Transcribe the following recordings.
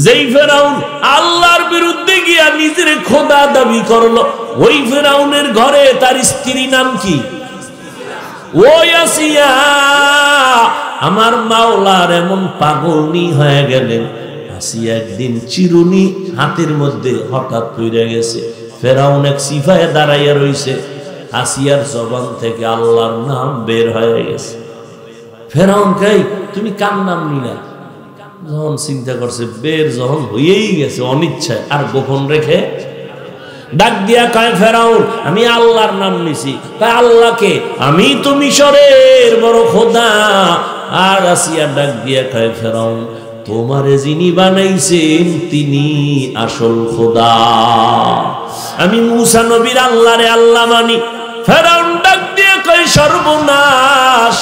যেই ফেরাউন আল্লাহর বিরুদ্ধে গিয়া নিজের খোদা দাবি করলো, ওই ফেরাউনের ঘরে তার স্ত্রী নাম কি? ওই আসিয়া। আমার মাওলার এমন পাগলনি হয়ে গেলেন, আসিয়া একদিন চিরুনি হাতের মধ্যে হঠাৎ পড়ে গেছে। ফেরাউন এক সিফায় দাঁড়াইয়া রইছে, আসিয়ার জবান থেকে আল্লাহর নাম বের হয়ে গেছে। ফেরাউন কই, তুমি কার নাম নিলা? যখন চিন্তা করছে বের যখন হয়েই গেছে অনিচ্ছায়, আর গোপন রেখে ডাক দিয়া কয়, ফেরাউন আমি আল্লাহর নাম নিছি। কয় আল্লাহকে? আমি তো মিশরের বড় খোদা। আর আসিয়া ডাক দিয়া কয়, ফেরাউন তোমারে যিনি বানাইছেন তিনি আসল খোদা। আমি মুসা নবীর আল্লাহরে আল্লাহ মানি। ফেরাউন ডাক দিয়া কয়, সর্বনাশ,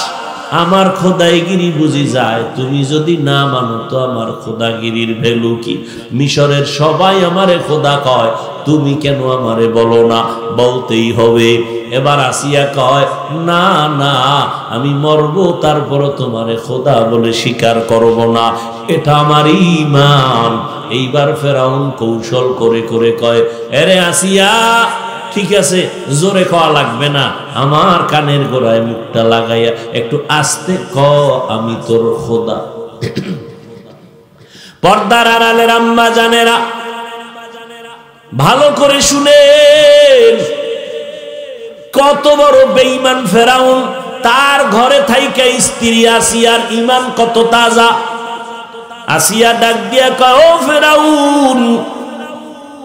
আমার খোদাইগিরি বুঝি যায়? তুমি যদি না মানো তো আমার খোদাগিরির ভ্যালু কি? মিশরের সবাই আমারে খোদা কয়, তুমি কেন আমারে বলো না? বলতেই হবে। এবার আসিয়া কয়, না না, আমি মরবো তারপরও তোমারে খোদা বলে স্বীকার করব না, এটা আমার ঈমান। এইবার ফেরাউন কৌশল করে করে কয়, আরে আসিয়া, ঠিক আছে, জোরে কওয়া লাগবে না, আমার কানের গোড়ায় মুখটা লাগাইয়া একটু আস্তে ক, আমি তোর খোদা। পর্দার আড়ালের আম্মা জানেরা ভালো করে শুনেন, কত বড় বেঈমান ফেরাউন। তার ঘরে থাইকা স্ত্রী আসিয়ার ঈমান কত তাজা। আসিয়া ডাক দিয়া কয়, ও ফেরাউন,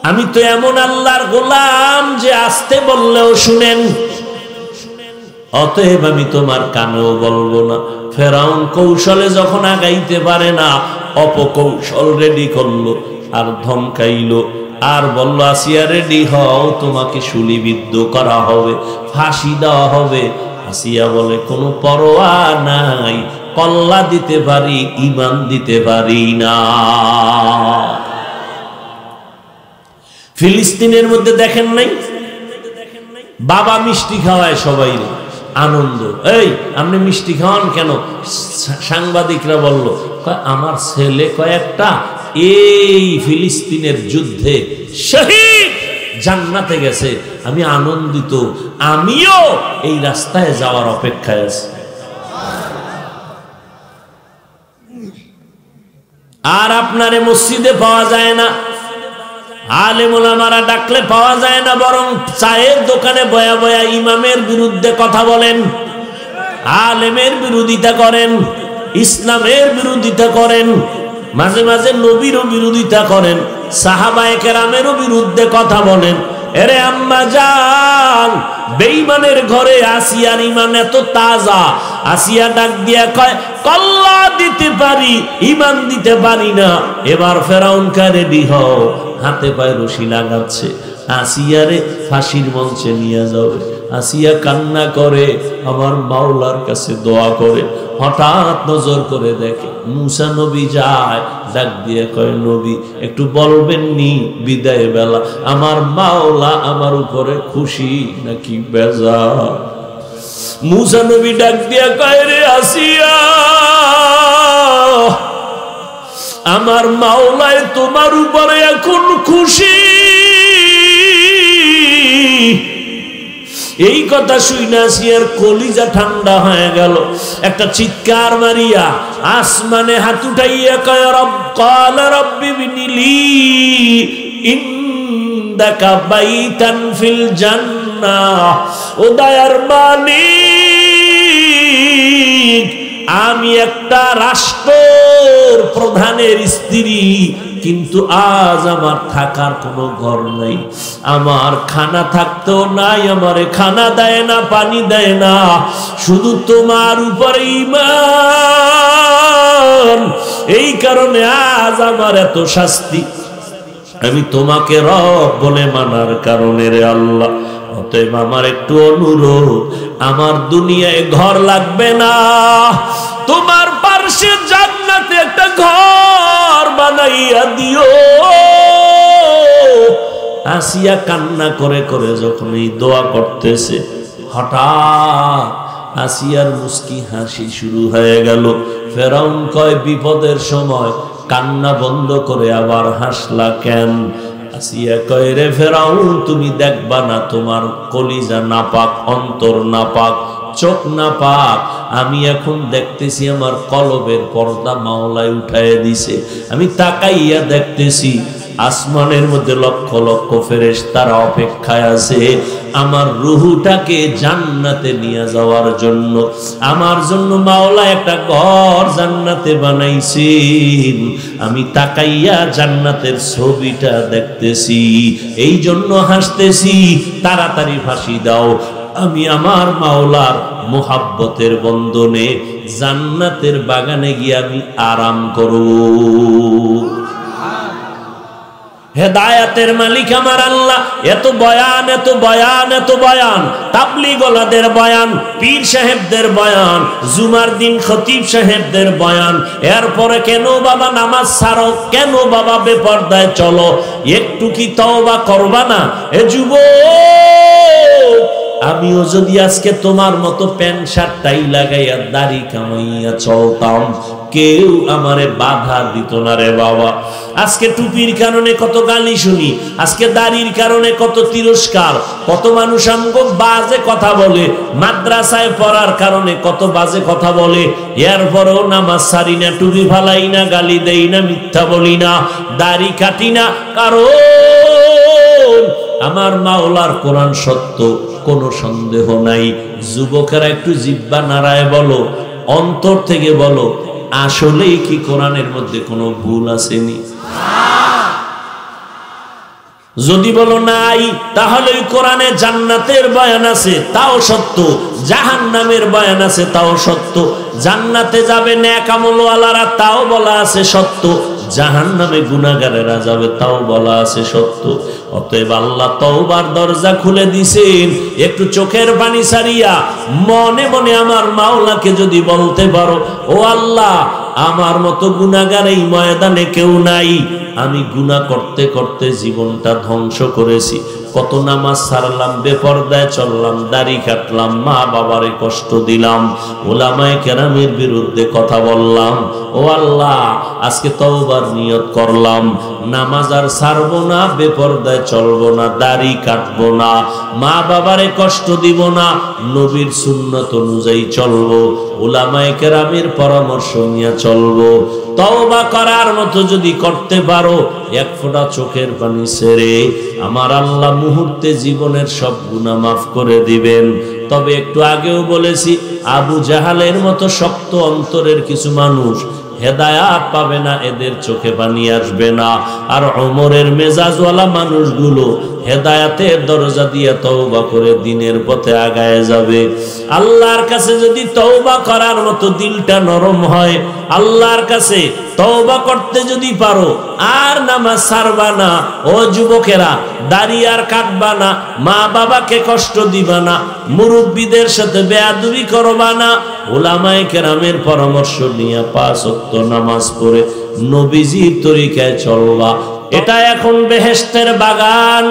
আমি তো এমন আল্লাহর গোলাম যে আসতে বললেও শুনেন, অতএব আমি তোমার কানেও বলবো না। ফেরাউন কৌশলে যখন আগাইতে পারে না, অপকৌশল রেডি করলো আর ধমকাইলো আর বলল, আসিয়া রেডি হও, তোমাকে শুলিবিদ্ধ করা হবে, ফাঁসি দেওয়া হবে। আসিয়া বলে, কোনো পরোয়া নাই, কল্লা দিতে পারি, ঈমান দিতে পারি না। ফিলিস্তিনের মধ্যে দেখেন নাই, বাবা মিষ্টি খাওয়ায় সবাই, আনন্দ। এই আপনি মিষ্টি খাওয়ান কেন? সাংবাদিকরা বলল, আমার ছেলে কয়েকটা এই ফিলিস্তিনের যুদ্ধে শহীদ, জান্নাতে গেছে, আমি আনন্দিত, আমিও এই রাস্তায় যাওয়ার অপেক্ষায় আছি। আর আপনারে মসজিদে পাওয়া যায় না, আলেম ওলামারা ডাকলে পাওয়া যায় না, বরং চায়ের দোকানে বয়া বয়া ইমামের বিরুদ্ধে কথা বলেন, আলেমের বিরোধিতা করেন, ইসলামের বিরোধিতা করেন, মাঝে মাঝে নবীরও বিরোধিতা করেন, সাহাবায়ে কেরামেরও বিরুদ্ধে কথা বলেন। এরে আম্মা জান, বেঈমানের ঘরে আসিয়ার ঈমান এত তাজা। আসিয়া ডাক দিয়া কয়, কল্লা দিতে পারি, ঈমান দিতে পারি না। এবার ফেরাউন কারে রেডি হও, হাতে পায়ে রশি লাগাচ্ছে, আসিয়ারে ফাঁসির মঞ্চে নিয়ে যাবে। আসিয়া কান্না করে, আমার মাওলার কাছে দোয়া করে। হঠাৎ নজর করে দেখে মুসা নবী যায়, ডাক দিয়ে কয়, নবী একটু বলবেন নি বিদায় বেলা আমার মাওলা আমার উপরে খুশি নাকি বেজার? মুসা নবী ডাক দিয়া কয়, রে আসিয়া, আমার মাওলায় তোমার উপরে এখন খুশি। এই কথা শুইনা আসিয়ার কলিজা ঠান্ডা হয়ে গেল। একটা চিৎকার মারিয়া আসমানে হাত উঠাইয়া কয়, রব ক্বালা রব্বি বিনিলি ইনদাকা বাইতান ফিল জান্নাহ। ও দয়ার মালিক, আমি একটা রাষ্ট্রের প্রধানের স্ত্রী, কিন্তু আজ আমার থাকার কোনো ঘর নাই, আমার খানা থাকতেও নাই, আমারে খানা দেয় না, পানি দেয় না, শুধু তোমার উপরে ঈমান। এই কারণে আজ আমার এত শাস্তি, আমি তোমাকে রব বলে মানার কারণে রে আল্লাহ। অতএব আমার একটু অনুরোধ, আমার দুনিয়ায় ঘর লাগবে না, তোমার পার্শ্বে জান্নাতে একটা ঘর বানাইয়া দিও। আসিয়া কান্না করে করে যখন এই দোয়া করতেছে, হঠাৎ আসিয়ার মুস্কি হাসি শুরু হয়ে গেল। ফেরাউন কয়, বিপদের সময় কান্না বন্ধ করে আবার হাসলা কেন? আসিয়া কয়, রে ফেরাউন, তুমি দেখবা না তোমার কলিজা নাপাক, অন্তর নাপাক, চোখ নাপাক? আমি এখন দেখতেছি আমার কলবের পর্দা মাওলায় উঠায় দিছে। আমি তাকাইয়া দেখতেছি আসমানের মধ্যে লক্ষ লক্ষ ফেরেশতারা অপেক্ষায় আছে আমার রুহুটাকে জান্নাতে নিয়ে যাওয়ার জন্য। আমার জন্য মাওলা একটা ঘর জান্নাতে বানাইছেন। আমি তাকাইয়া জান্নাতের ছবিটা দেখতেছি, এই জন্য হাসতেছি। তাড়াতাড়ি ফাঁসি দাও, আমি আমার মাওলার মোহাব্বতের বন্ধনে জান্নাতের বাগানে গিয়ে আমি আরাম করব। হেদায়াতের মালিক আমার আল্লাহ। এত বয়ান, এত বয়ান, এত বয়ান, তাবলীগওয়ালাদের বয়ান, পীর সাহেবদের বয়ান, জুমার দিন খতিব সাহেবদের বয়ান। এরপরে কেন বাবা নামাজ ছাড়ো, কেন বাবা বেপরদায় চলো? একটু কি তওবা করবা না? এ যুবক, আমিও যদি আজকে তোমার মতো প্যান্ট শার্ট টাই লাগাইয়া দাড়ি কামাইয়া চলতাম, কেউ আমারে বাধা দিত না রে বাবা। আজকে টুপির কারণে কত গালি শুনি, আজকে দাড়ির কারণে কত তিরস্কার, কত মানুষ আমগো বাজে কথা বলে, মাদ্রাসায় পড়ার কারণে কত বাজে কথা বলে। এরপরেও নামাজ ছাড়ি না, টুপি ফালাই না, গালি দেই না, মিথ্যা বলি না, দাড়ি কাটি না, কারণ আমার মাওলার কোরআন সত্য, কোনো সন্দেহ নাই। যুবকেরা একটু জিহ্বা নাড়ায় বলো, অন্তর থেকে বলো, আসলেই কি কোরআনের মধ্যে কোনো ভুল আসেনি? যদি বলো নাই, তাহলে ওই কোরআনে জান্নাতের বয়ান আছে, তাও সত্য, জাহান্নামের বয়ান আছে, তাও সত্য। জান্নাতে যাবে নেক আমলওয়ালারা, তাও বলা আছে সত্য। জাহান্নামে গুনাহগারেরা যাবে, তাও বলা আছে সত্য। অতএব আল্লাহ তওবার দরজা খুলে দিছেন। একটু চোখের পানি ছাড়িয়া মনে মনে আমার মাওলাকে যদি বলতে পারো, ও আল্লাহ, আমার মতো গুনাহগার এই ময়দানে কেউ নাই। আমি গুনাহ করতে করতে জীবনটা ধ্বংস করেছি। কত নামাজ ছাড়লাম, বেপরদায় চললাম, দাড়ি কাটলাম, মা বাবারে কষ্ট দিলাম, ওলামায়ে কেরামের বিরুদ্ধে কথা বললাম। ও আল্লাহ, আজকে তওবার নিয়ত করলাম, নামাজ আর ছাড়বো না, বেপরদায় চলবো না, দাড়ি কাটবো না, মা বাবারে কষ্ট দিব না, নবীর সুন্নত অনুযায়ী চলবো, ওলামায়ে কেরামের পরামর্শ নিয়ে চলবো। তওবা করার মতো যদি করতে পারো, এক ফোঁটা চোখের পানি ছেড়ে আমার আল্লাহ মুহূর্তে জীবনের সব গুনাহ মাফ করে দিবেন। তবে একটু আগেও বলেছি, আবু জাহালের মতো শক্ত অন্তরের কিছু মানুষ হেদায়াত পাবে না, এদের চোখে পানি আসবে না। আর ওমরের মেজাজওয়ালা মানুষগুলো হেদায়াতের দরজা দিয়ে তওবা করে দিনের পথে আগায় যাবে। আল্লাহর কাছে যদি তওবা করার মতো দিলটা নরম হয়, আল্লাহর কাছে তওবা করতে যদি পারো, আর নামাজ ছাড়বা না। ও যুবকেরা, দাড়ি আর কাটবা না, মা বাবাকে কষ্ট দিবা না, মুরব্বীদের সাথে বেয়াদবি করবা না, ওলামায়ে কেরামের পরামর্শ নিয়ে 5 ওয়াক্ত নামাজ পড়ে নবীজির তরিকায় চলবা। এটা এখন বেহেশতের বাগান।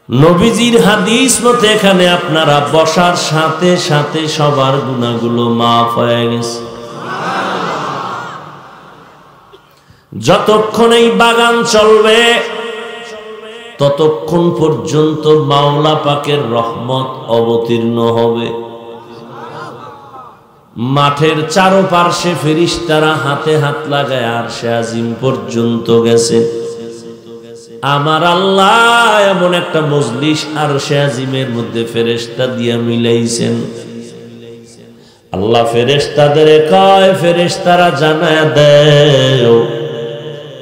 নবীজির হাদিস মতে এখানে আপনারা বসার সাথে সাথে সবার গুনাহগুলো মাফ হয়ে গেছে। যতক্ষণ এই বাগান চলবে, ততক্ষণ পর্যন্ত মাওলা পাকের রহমত অবতীর্ণ হবে। মাঠের চারপাশে ফেরেশতারা হাতে হাত লাগায় আরশে আজিম পর্যন্ত গেছে। আমার আল্লাহ এমন একটা মজলিস আরশে আজিমের মধ্যে ফেরেশতা দিয়া মিলাইছেন। আল্লাহ ফেরেশতাদের কয়, ফেরেশতারা জানায় দেও,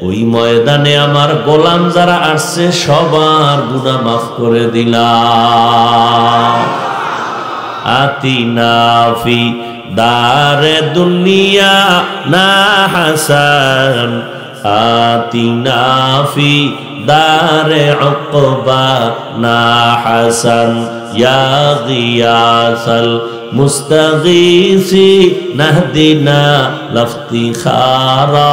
ওই ময়দানে আমার গোলাম যারা আসছে সবার গুনাহ মাফ করে দিলাম। আতিনা ফি দারে দুনিয়া না হাসান, আতিনা ফি দারে উকবা না হাসান, ইয়া গিয়াসাল মুস্তাগীসি নাহদিনা লাফতিখারা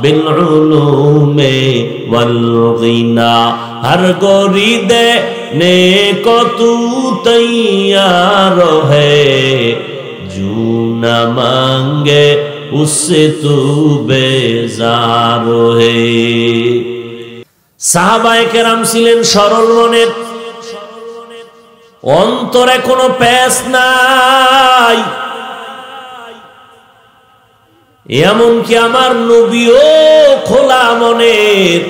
বিল উলুমে ওয়াল গিনা। हर गोरी देने को तू तैयार है, जू न मांगे उससे तू बेजार है। সাহাবায়ে কেরাম ছিলেন সরল মনের, অন্তরে কোনো প্যাঁচ নাই। এমনকি আমার নবীও খোলা মনের,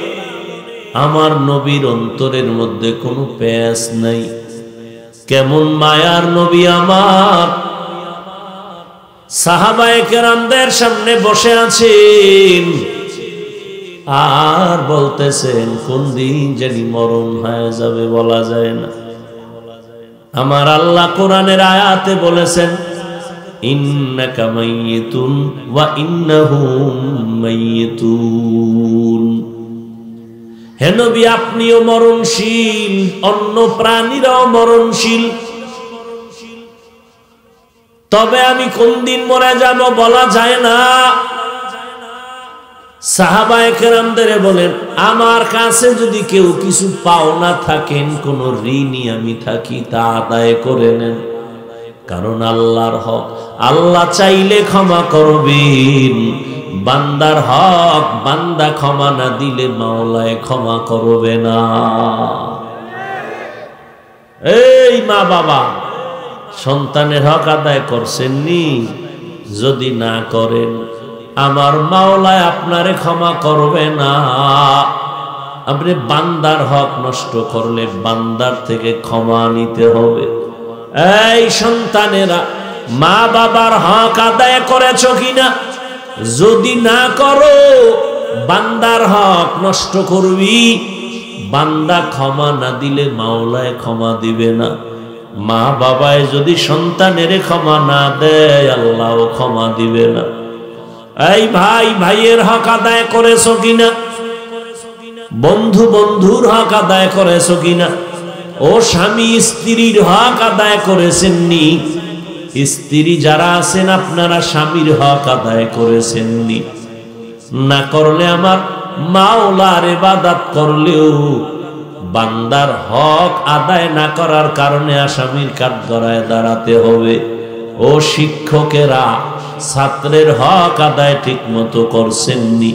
আমার নবীর অন্তরের মধ্যে কোনো প্যাঁচ নাই। কেমন মায়ার নবী আমার! সাহাবায়ে কেরামদের সামনে বসে আছেন আর বলতেছেন কোন দিন জানি মরণ হয়ে যাবে, বলা যায় না। আমার আল্লাহ কোরআনের আয়াতে বলেছেন ইন্নাকা মাইয়িতুন ওয়া ইন্নাহুম মাইয়িতুন। হে নবী, আপনিও মরণশীল, অন্য প্রাণীরাও মরণশীল, তবে আমি কোন দিন মরে যাব বলা যায় না। সাহাবায়ে কেরামদের বলেন, আমার কাছে যদি কেউ কিছু পাওনা থাকেন, কোন ঋণী আমি থাকি, তা আদায় করে নেন, কারণ আল্লাহর হক। আল্লাহ চাইলে ক্ষমা করবেন, বান্দার হক বান্দা ক্ষমা না দিলে মাওলায় ক্ষমা করবে না। এই মা বাবা, সন্তানের হক আদায় করছেননি? যদি না করেন, আমার মাওলায় আপনারে ক্ষমা করবে না। আপনি বান্দার হক নষ্ট করলে বান্দার থেকে ক্ষমা নিতে হবে। এই সন্তানেরা, মা বাবার হক আদায় করেছো কিনা? যদি না করো, বান্দার হক নষ্ট করবি, বান্দা ক্ষমা না দিলে মাওলায় ক্ষমা দিবে না। মা বাবায় যদি সন্তানের ক্ষমা না দেয়, আল্লাহও ক্ষমা দিবে না। এই ভাই ভাইয়ের হক আদায় করেছো কিনা? বন্ধু বন্ধুর হক আদায় করেছো কিনা? ও স্বামী স্ত্রীর হক আদায় করেছেননি? স্ত্রী যারা আছেন, আপনারা স্বামীর হক আদায় করেছেননি? না করলে আমার মাওলার ইবাদত করলেও বান্দার হক আদায় না করার কারণে আসামির কাঠগড়ায় দাঁড়াতে হবে। ও শিক্ষকেরা, ছাত্রের হক আদায় ঠিক মতো করছেননি?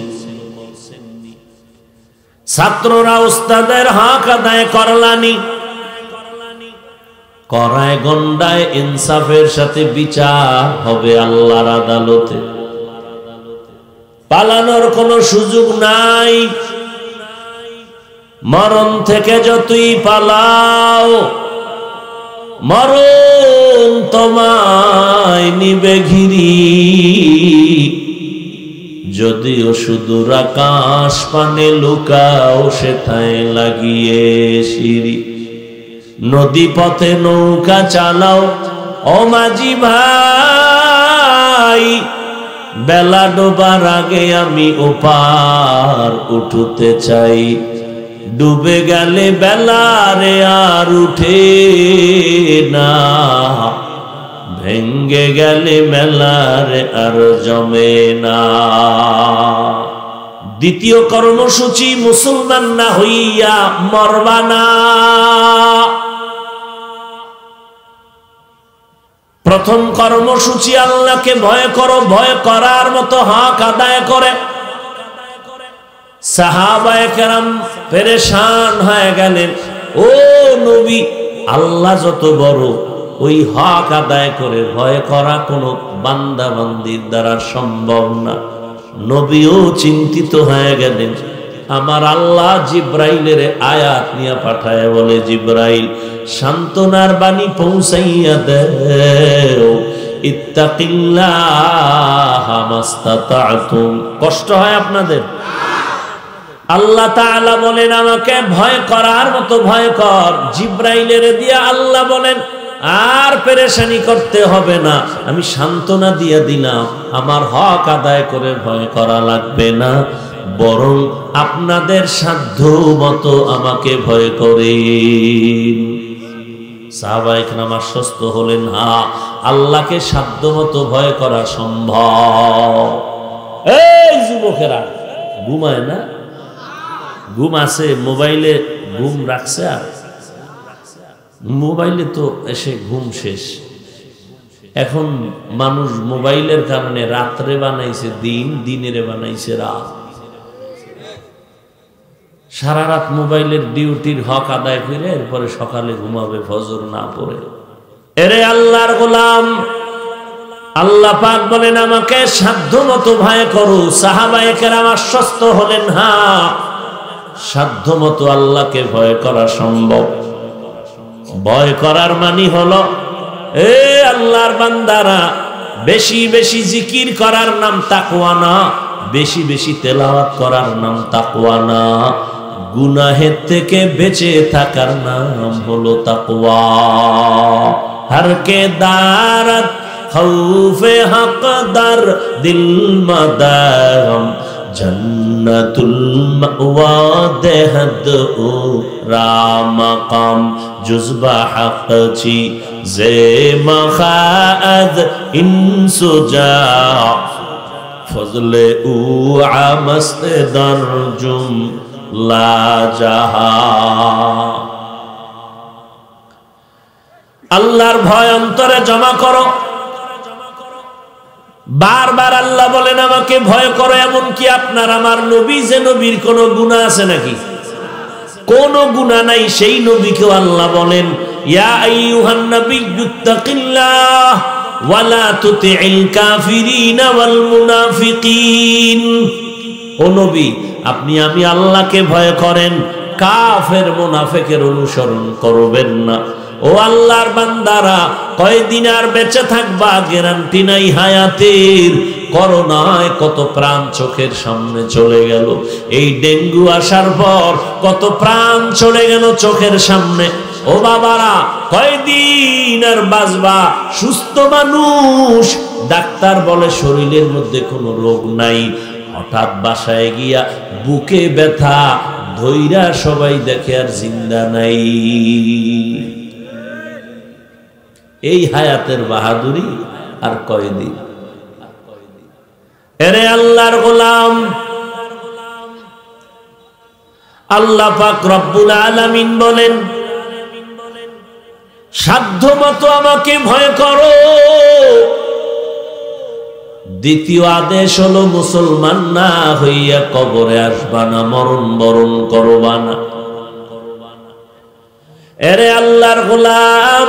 ছাত্ররা উস্তাদের হক আদায় করলানি? করায় গন্ডায় ইনসাফের সাথে বিচার হবে আল্লাহর আদালতে। পালানোর কোনো সুযোগ নাই। মরণ থেকে যতই পালাও, মরণ তোমায় নিবে ঘিরি। যদিও সুদূর আকাশ পানে লুকাও, সেথায় লাগিয়ে সিঁড়ি। নদী পথে নৌকা চালাও ও মাঝি ভাই, বেলা ডোবার আগে আমি ওপার উঠতে চাই। ডুবে গেলে বেলারে আর উঠে না, ভেঙ্গে গেলে মেলারে আর জমে না। দ্বিতীয় কর্মসূচি, মুসলমান না হইয়া মরবা না। প্রথম কর্মসূচি, আল্লাহকে ভয় করো, ভয় করার মতো হক আদায় করে। সাহাবায়ে কেরাম পেরেশান হয়ে গেলেন, ও নবী, আল্লাহ যত বড়, ওই হক আদায় করে ভয় করা কোনো বান্দা বান্দির দ্বারা সম্ভব না। নবীও চিন্তিত হয়ে গেলেন। আমার আল্লাহ জিব্রাইলের আয়াত নিয়ে পাঠায় বলে, জিব্রাইল সান্ত্বনার বাণী পৌঁছাইয়া দেও, ইত্তাকিল্লাহ মাস্তাতাতুম। কষ্ট হয় আপনাদের? আল্লাহ তাআলা বলেন, আমাকে ভয় করার মতো ভয় কর। জিব্রাইলের দিয়া আল্লাহ বলেন, আর পেরেশানি করতে হবে না, আমি সান্ত্বনা দিয়ে দিলাম, আমার হক আদায় করে ভয় করা লাগবে না, বরং আপনাদের সাধ্য মতো আমাকে ভয় করেন। সাহাবায়ে কেরাম আশ্বস্ত হলেন, হ্যাঁ, আল্লাহকে সাধ্য মতো ভয় করা সম্ভব। এই যুবকেরা, ঘুমায় না? ঘুম আছে? মোবাইলে ঘুম রাখছে? আর মোবাইলে তো এসে ঘুম শেষ। এখন মানুষ মোবাইলের কারণে রাত্রে বানাইছে দিন, দিনের বানাইছে রাত। সারা রাত মোবাইলের ডিউটির হক আদায় করে এরপরে সকালে ঘুমাবে ফজর না পড়ে। এরে আল্লাহর গোলাম, আল্লাহ পাক বলেন আমাকে সাধ্যমতো ভয় করো। সাহাবায়ে কেরাম আশ্বস্ত হলেন, হ্যাঁ সাধ্যমতো আল্লাহকে ভয় করা সম্ভব। ভয় করার মানে হলো, এ আল্লাহর বান্দারা, বেশি বেশি জিকির করার নাম তাকওয়া না, বেশি বেশি তেলাওয়াত করার নাম তাকওয়া না, গুনাহের থেকে বেঁচে থাকার নাম হলো তাকওয়া। হর কে দারত খৌফে হকদার দিল মাদাম জন্নতুল মাওয়া দেহদ ও রামকাম জুজবা হক চি জে মখাদ ইনসুজা ফজলে উ আমস্ত দরজুম লা জাহা। আল্লাহর ভয় অন্তরে জমা করো। বারবার আল্লাহ বলেন আমাকে ভয় করো। এমন কি আপনার আমার নবী যে নবীর কোন গুনাহ আছে নাকি? কোন গুনাহ নাই, সেই নবীকেও আল্লাহ বলেন ইয়া আইয়ুহান নাবিয়্যুত্তাকিল্লাহ ওয়া লা তুতি'ল কাফিরিনা ওয়াল মুনাফিকিন। ও নবী, আপনি আমি আল্লাহকে ভয় করেন, কাফের মুনাফিকের অনুসরণ করবেন না। ও আল্লাহর বান্দারা, কয়দিন আর বেঁচে থাকবা গ্যারান্টি নাই হায়াতের। করোনায় কত প্রাণ চোখের সামনে চলে গেল, এই ডেঙ্গু আসার পর কত প্রাণ চলে গেল চোখের সামনে। ও বাবারা, কয়দিন আর বাঁচবা? সুস্থ মানুষ, ডাক্তার বলে শরীরের মধ্যে কোনো রোগ নাই, হঠাৎ বাসায় গিয়া বুকে ব্যথা ধইরা সবাই দেখে আর জিন্দা নাই। এই হায়াতের বাহাদুরি আর কয়দিন? এরে আল্লাহর গোলাম, আল্লাহ পাক রব্বুল আলামিন বলেন সাধ্যমতো আমাকে ভয় করো। দ্বিতীয় আদেশ হলো মুসলমান না হইয়া কবরে আসবা না, মরণ বরণ করবা না। এরে আল্লাহর গোলাম,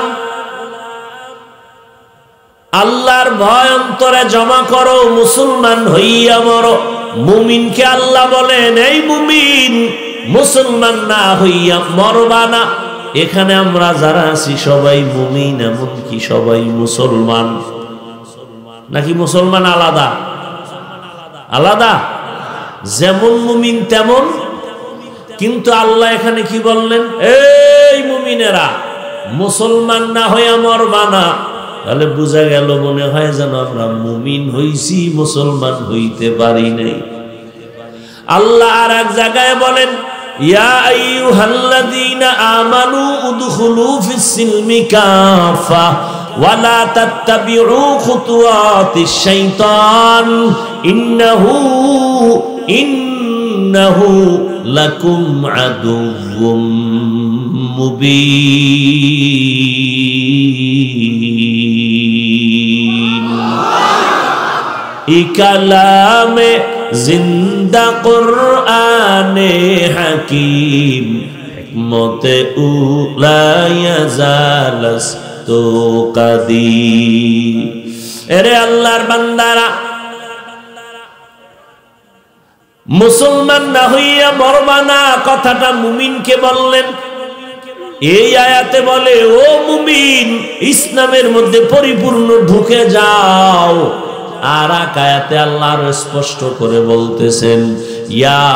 আল্লাহর ভয় অন্তরে জমা করো, মুসলমান হইয়া মরো। মুমিনকে আল্লাহ বলেন এই মুমিন, মুসলমান না হইয়া মরবা না। এখানে আমরা যারা আছি সবাই মুমিন, এমনকি সবাই মুসলমান। নাকি মুসলমান আলাদা আলাদা? যেমন মুমিন তেমন। কিন্তু আল্লাহ এখানে কি বললেন? এই মুমিনেরা, মুসলমান না হইয়া মরবা না। তাহলে বোঝা গেল মনে হয় যেন আমরা মুমিন হইছি, মুসলমান হইতে পারি নাই। আল্লাহ আর এক জায়গায় বলেন ইয়া আইয়ুহাল্লাযীনা আমানু উদখুলু ফিস-সিলমি কাফা ওয়া লা তাত্তাবিউ খুতুওয়াতিশ শাইতান ইন্নাহু লাকুম আদুউম মুবিন। ইকালামে জিন্দা কুরআনে হাকিম হিকমতে উলা ইয়াজালাস তো কাদি। এরে আল্লাহর বান্দারা, মুসলমান না হইয়া মরবা না কথাটা মুমিনকে বললেন। এই আয়াতে বলে ও মুমিন, ইসলামের মধ্যে পরিপূর্ণ ঢুকে যাও। আর এক আয়াতে আল্লাহ স্পষ্ট করে বলতেছেন ইয়া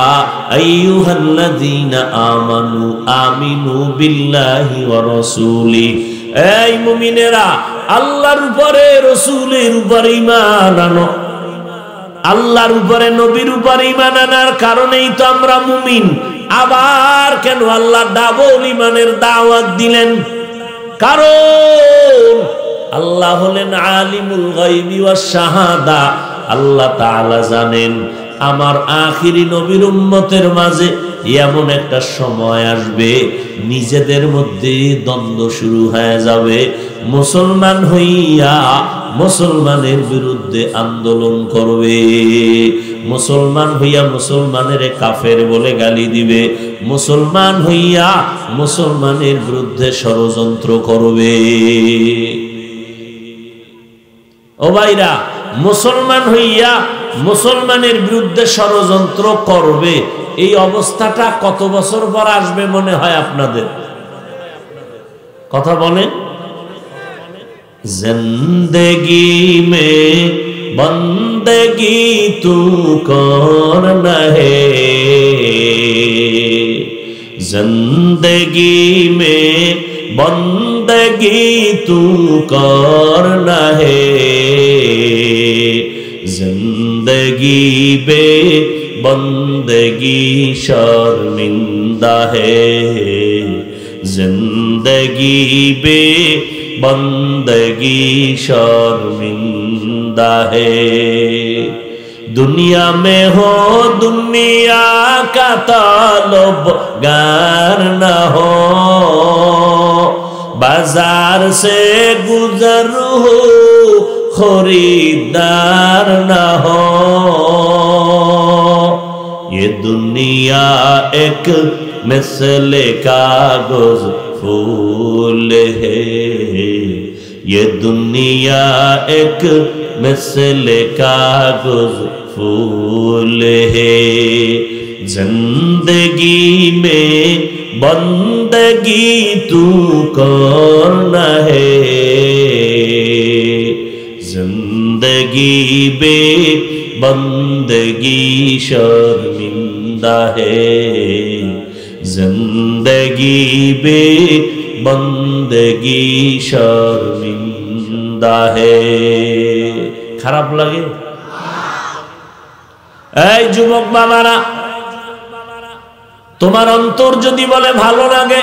আইয়ুহাল্লাযীনা আমানু আমিনু বিল্লাহি ওয়া রাসূলি। এই মুমিনেরা, আল্লাহর উপরে রাসূলের উপরে ঈমান আনো। আল্লাহর উপরে নবীর উপরে ঈমান আনার কারণেই তো আমরা মুমিন। আবার কেন আল্লাহ ডাবল ঈমানের দাওয়াত দিলেন? কারণ আল্লাহ হলেন আলিমুল গায়বি ওয়াস শাহাদা। আল্লাহ তাআলা জানেন আমার আখিরি নবীর উম্মতের মাঝে এমন একটা সময় আসবে নিজেদের মধ্যে দ্বন্দ্ব শুরু হয়ে যাবে। মুসলমান হইয়া মুসলমানের বিরুদ্ধে আন্দোলন করবে, মুসলমান হইয়া মুসলমানের কাফের বলে গালি দিবে, মুসলমান হইয়া মুসলমানের বিরুদ্ধে ষড়যন্ত্র করবে। ও ভাইরা, মুসলমান হইয়া মুসলমানের বিরুদ্ধে ষড়যন্ত্র করবে, এই অবস্থাটা কত বছর পর আসবে মনে হয় আপনাদের? কথা বলেন। জিন্দেগি মে বন্দেগি তু করনা হে, জিন্দেগি মে বন্দেগি তু করনা হে, जिंदगी बे बंदगी शर्मिंदा है, जिंदगी बे बंदगी शर्मिंदा है। दुनिया में हो दुनिया का तलबगार न हो, बाजार से गुजर हो खरीदार न हो, ये दुनिया एक मिसले कागज फूल है, ये दुनिया एक मिसले कागज फूल है, जिंदगी में बंदगी तू करना है, जिंदगी बे बंदगी शर्मिंदा है, जिंदगी बे बंदगी शर्मिंदा है। খারাপ লাগে? এই যুবক বাবারা, তোমার অন্তর যদি বলে ভালো লাগে,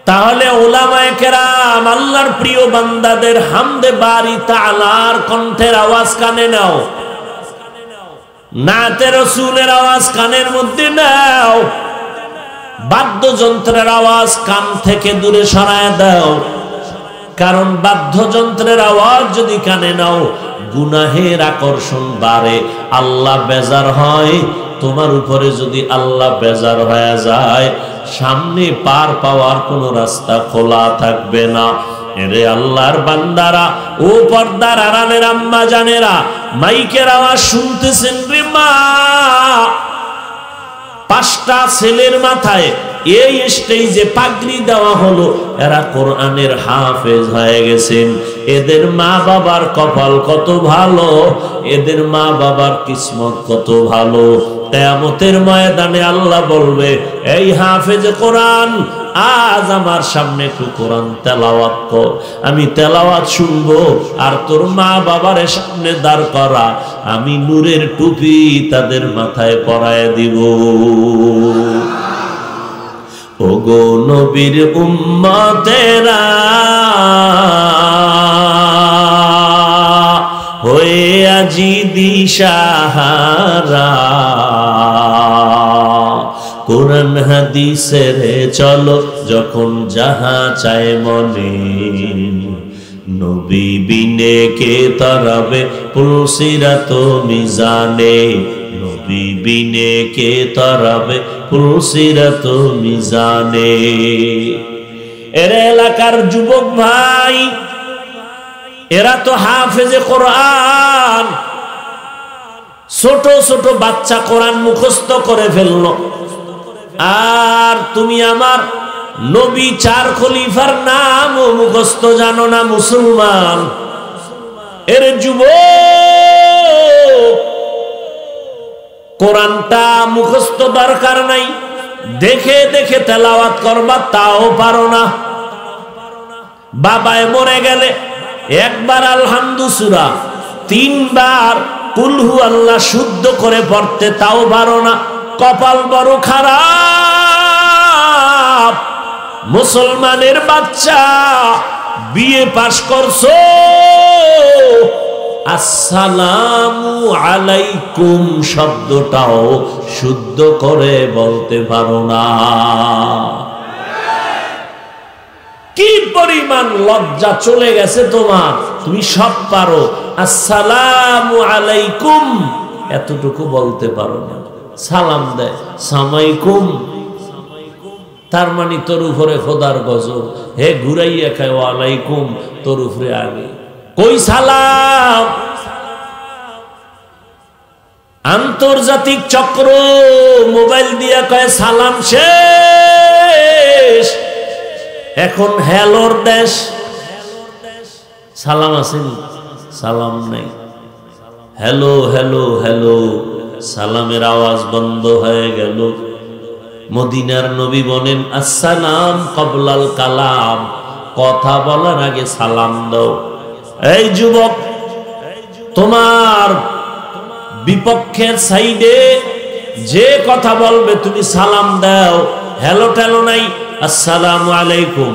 তাহলে উলামায়ে কেরাম আল্লাহর প্রিয় বান্দাদের হামদে বারি তাআলার কণ্ঠের আওয়াজ কানে নাও, নাতে রাসূলের আওয়াজ কানের মধ্যে নাও, বাদ্যযন্ত্রের আওয়াজ কান থেকে দূরে সরায় দাও। কারণ বাদ্যযন্ত্রের আওয়াজ যদি কানে নাও, গুনাহের আকর্ষণ বাড়ে, আল্লাহ বেজার হয়। তোমার উপরে যদি আল্লাহ বেজার হয়ে যায়, সামনে পার পাওয়ার কোনো রাস্তা খোলা থাকবে না। এরে আল্লাহর বান্দারা, ও পর্দার আড়ালের আম্মা জানেরা, মাইকের আওয়াজ শুনতেছেন রে মা, 5টা ছেলের মাথায় এই স্টেজে পাগড়ি দেওয়া হলো, এরা কোরআনের হাফেজ হয়ে গেছেন। এদের মা বাবার কপাল কত ভালো, এদের মা বাবার কিসমত কত ভালো। কিয়ামতের ময়দানে আল্লাহ বলবে, এই হাফেজে কোরআন, আজ আমার সামনে একটু কোরআন তেলাওয়াত কর, আমি তেলাওয়াত শুনবো। আর তোর মা বাবার সামনে দাঁড় করা, আমি নূরের টুপি তাদের মাথায় পরায় দিব। ওগো নবীর উম্মতেরা, হয়ে আজি দিশাহারা, কোরআন হাদিসের চলো যখন যাহা চায় মনে, নবী বিনে কে তরাবে পুলসিরাত মিজানে, নবী বিনে কে তরাবে পুলসিরাত মিজানে। এর এলাকার যুবক ভাই, এরা তো হাফেজে কোরআন, ছোট ছোট বাচ্চা কোরআন মুখস্থ করে ফেললো। আর তুমি আমার নবী 4 খলিফার নাম ও মুখস্থ জানো না মুসলমান। এর যুবক, কোরআনটা মুখস্থ দরকার নাই, দেখে দেখে তেলাওয়াত করবা তাও পারো না। বাবায় মরে গেলে একবার আলহামদু সূরা, 3 বার কুল হু আল্লাহ শুদ্ধ করে পড়তে তাও পারো না। কপাল বড় খারাপ, মুসলমানের বাচ্চা, বিএ পাশ করছো, আসসালামু আলাইকুম শব্দটাও শুদ্ধ করে বলতে পারো না। কি পরিমাণ লজ্জা চলে গেছে তোমার, তুমি সব পারো, আসসালামু আলাইকুম এতটুকু বলতে পারো না। সালাম দেয় সামাইকুম, তার মানে তোর উপরে খোদার গজব। হে ঘুরাইয়া খায় ওয়ালাইকুম, তোর উপরে আগে কই সালাম। আন্তর্জাতিক চক্র মোবাইল দিয়া কয় সালাম শেষ, এখন হ্যালোর দেশ। সালাম আছেন, সালাম নাই। হ্যালো হ্যালো হ্যালো, সালামের আওয়াজ বন্ধ হয়ে গেল। মদিনার নবী বলেন আসসালাম কবলাল কালাম, কথা বলার আগে সালাম দাও। এই যুবক, তোমার বিপক্ষের সাইডে যে কথা বলবে তুমি সালাম দাও। হ্যালো টেলো নাই, আসসালামু আলাইকুম।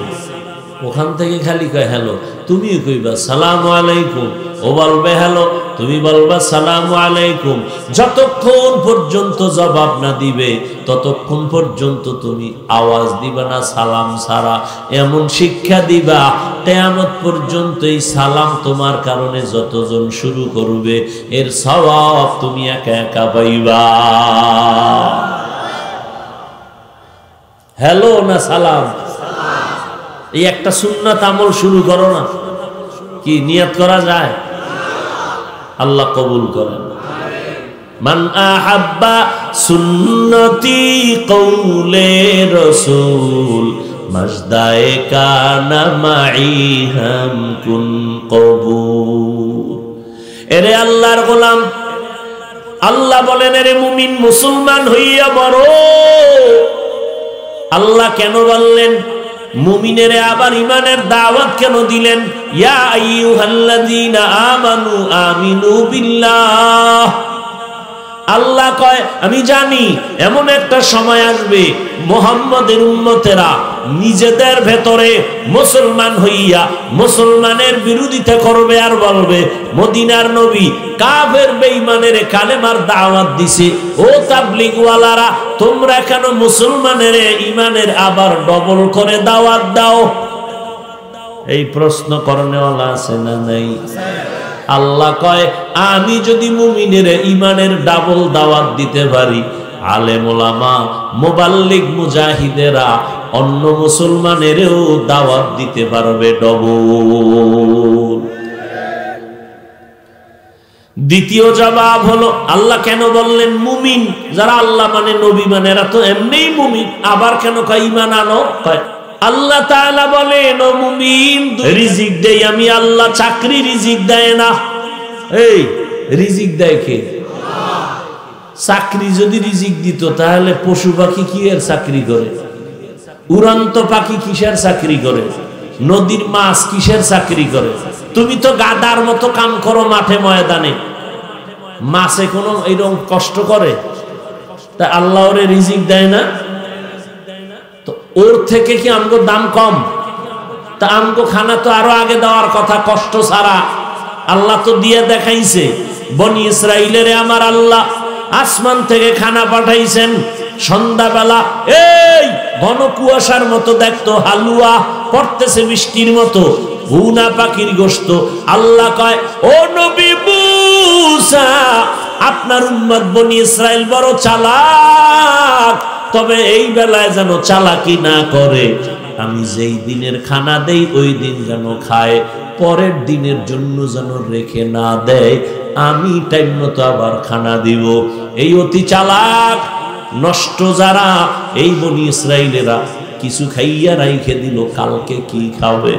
ওখান থেকে খালি কয় হ্যালো, তুমিও কইবা সালামু আলাইকুম। ও বলবে হ্যালো, তুমি বলবা সালামু আলাইকুম। যতক্ষণ পর্যন্ত জবাব না দিবে ততক্ষণ পর্যন্ত তুমি আওয়াজ দিবা না সালাম ছাড়া। এমন শিক্ষা দিবা কিয়ামত পর্যন্ত এই সালাম তোমার কারণে যতজন শুরু করবে এর সওয়াব তুমি একা একা পাইবা। হ্যালো না সালাম, এই একটা সুন্নাত আমল শুরু করো না। কি নিয়ত করা যায়? আল্লাহ কবুল করেন। মান আহাব্বা সুন্নতি কওলে রাসূল মাজদায়ে কানা মাই হাম কুন কবুল। এরে আল্লাহর গোলাম, আল্লাহ বলেন এরে মুমিন মুসলমান হইয়া বড়। আল্লাহ কেন বললেন? মুমিনেরে আবার ইমানের দাওয়াত কেন দিলেন? ইয়া আইয়ুহাল্লাযীনা আমানু আমিনু বিল্লাহ। আল্লাহ কয় আমি জানি এমন একটা সময় আসবে মুহাম্মদের উম্মতেরা নিজেদের ভেতরে মুসলমান হইয়া মুসলমানের বিরোধিতা করবে আর বলবে মদিনার নবী কাফের বেঈমানের কালেমার দাওয়াত দিছে, ও তাবলীগ ওয়ালারা তোমরা কেন মুসলমানের ইমানের আবার ডবল করে দাওয়াত দাও? এই প্রশ্ন করনেওয়ালা আছে না নাই? আল্লাহ কয় আমি যদি মুমিনের ইমানের ডাবল দাওয়াত দিতে পারি, আলেম ওলামা মুবাল্লিগ মুজাহিদেরা অন্য মুসলমানেরও দাওয়াত দিতে পারবে ডবল। দ্বিতীয় জবাব হলো আল্লাহ কেন বললেন মুমিন? যারা আল্লাহ মানে নবী মানে এরা তো এমনিই মুমিন, আবার কেন কয় ঈমান আনো? কয় আল্লাহ তাআলা বলেন ও মুমিন রিজিক দেই আমি আল্লাহ, চাকরি রিজিক দেয় না। এই রিজিক দেয় কে? চাকরি যদি রিজিক দিত তাহলে পশু পাখি কি এর চাকরি করে? উড়ন্ত পাখি কিসের চাকরি করে? নদীর মাছ কিসের চাকরি করে? তুমি তো গাদার মতো কাম করো মাঠে ময়দানে, মাছে কোনো এরকম কষ্ট করে? তা আল্লাহ ওরে রিজিক দেয় না? তো ওর থেকে কি আমগো দাম কম? তা আমগো খানা তো আরো আগে দেওয়ার কথা কষ্ট ছাড়া। আল্লাহ তো দিয়ে দেখাইছে বনি ইসরাইলের আমার আল্লাহ আসমান থেকে খানা পাঠাইছেন। সন্ধ্যাবেলা এই ঘন কুয়াশার মতো দেখতো হালুয়া পড়তেছে বৃষ্টির মতো, ভুনা পাখির গোশত। আল্লাহ কয় ও নবী মুসা আপনার উম্মত বনি ইসরাইল বড় চালাক, তবে এই বেলায় যেন চালাকি না করে। আমি যেই দিনের খানা দেই ওই দিন যেন খায়, পরের দিনের জন্য যেন রেখে না দেয়। আমি টাইম মতো আবার খানা দিব। এই অতি চালাক নষ্ট যারা এই বনি ইসরাইলেরা কিছু খাইয়া রাইখে দিল, কালকে কি খাবে?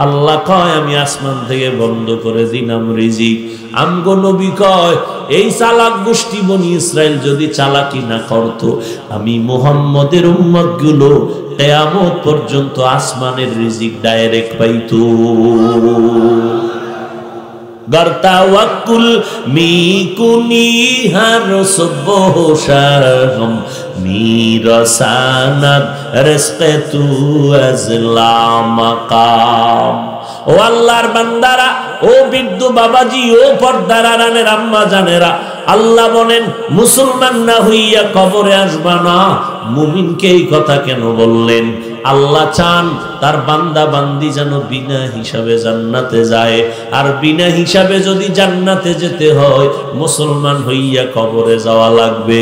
আল্লাহ কয় আমি আসমান থেকে বন্ধ করে দিলাম রিজিক। আমগো নবী কয় এই চালাক গোষ্ঠী বনি ইসরাইল যদি চালাকি না করত, আমি মুহাম্মদের উম্মত গুলো কিয়ামত পর্যন্ত আসমানের রিজিক ডাইরেক্ট পাইতো। গর্তাওয়াক্কুল মিকুনি হার সুবহশাম মিরাসানাত রিজকাতু আজলাম মাকাম। ও আল্লাহর বান্দারা, ও বৃদ্ধ বাবাজি, ও পর্দার আড়ালের আম্মা জানেরা, আল্লাহ বলেন মুসলমান না হইয়া কবরে আসবা না। মুমিনকে এই কথা কেন বললেন? আল্লাহ চান তার বান্দা বান্দি যেন বিনা হিসাবে জান্নাতে যায়। আর বিনা হিসাবে যদি জান্নাতে যেতে হয় মুসলমান হইয়া কবরে যাওয়া লাগবে।